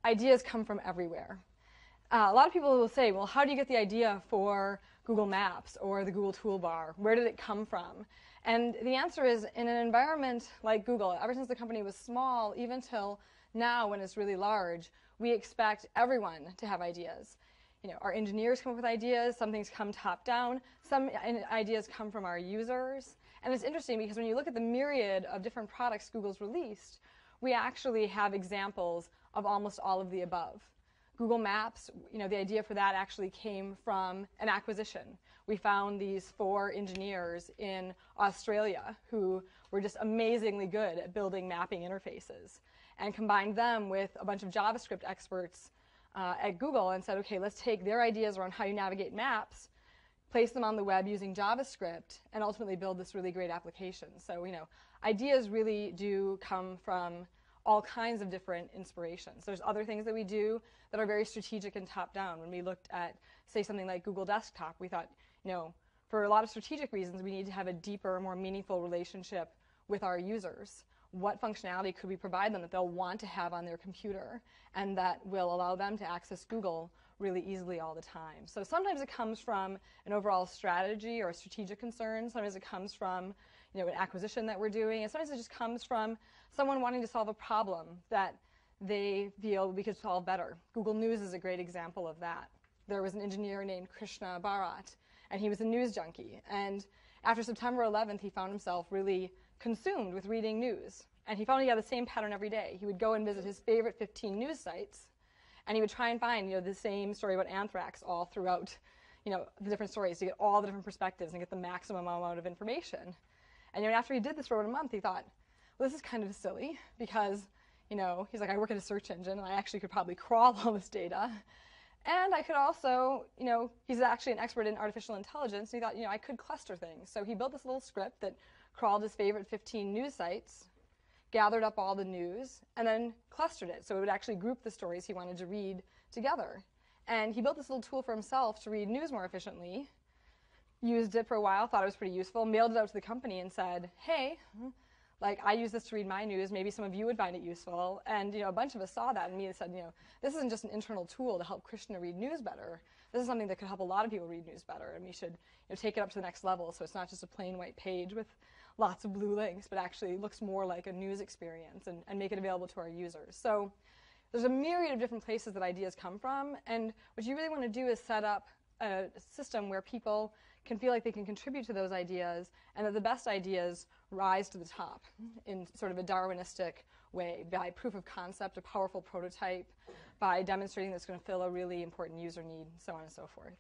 ideas come from everywhere. A lot of people will say, well, how do you get the idea for Google Maps or the Google Toolbar? Where did it come from? And the answer is, in an environment like Google, ever since the company was small, even till now when it's really large, we expect everyone to have ideas. Our engineers come up with ideas, some things come top down, some ideas come from our users. And it's interesting because when you look at the myriad of different products Google's released, we actually have examples of almost all of the above. Google Maps, the idea for that actually came from an acquisition. We found these 4 engineers in Australia who were just amazingly good at building mapping interfaces, and combined them with a bunch of JavaScript experts at Google and said, okay, let's take their ideas around how you navigate maps, place them on the web using JavaScript, and ultimately build this really great application. So, ideas really do come from all kinds of different inspirations. There's other things that we do that are very strategic and top-down. When we looked at, say, something like Google Desktop, we thought, for a lot of strategic reasons, we need to have a deeper, more meaningful relationship with our users. What functionality could we provide them that they'll want to have on their computer and that will allow them to access Google really easily all the time? So sometimes it comes from an overall strategy or a strategic concern. Sometimes it comes from an acquisition that we're doing. And sometimes it just comes from someone wanting to solve a problem that they feel we could solve better. Google News is a great example of that. There was an engineer named Krishna Bharat, and he was a news junkie. And after September 11th, he found himself really consumed with reading news. And he found he had the same pattern every day. He would go and visit his favorite 15 news sites, and he would try and find the same story about anthrax all throughout the different stories to get all the different perspectives and get the maximum amount of information. And after he did this for about a month, he thought, well, this is kind of silly because he's like, I work at a search engine, and I actually could probably crawl all this data. And I could also, he's actually an expert in artificial intelligence, and he thought, I could cluster things. So he built this little script that crawled his favorite 15 news sites, gathered up all the news, and then clustered it. So it would actually group the stories he wanted to read together. And he built this little tool for himself to read news more efficiently, used it for a while, thought it was pretty useful, mailed it out to the company and said, hey, I use this to read my news. Maybe some of you would find it useful. And a bunch of us saw that and said, this isn't just an internal tool to help Krishna read news better. This is something that could help a lot of people read news better, and we should take it up to the next level so it's not just a plain white page with lots of blue links, but actually looks more like a news experience and make it available to our users. So there's a myriad of different places that ideas come from, and what you really want to do is set up a system where people can feel like they can contribute to those ideas and that the best ideas rise to the top in sort of a Darwinistic way by proof of concept, a powerful prototype, by demonstrating that it's going to fill a really important user need, so on and so forth.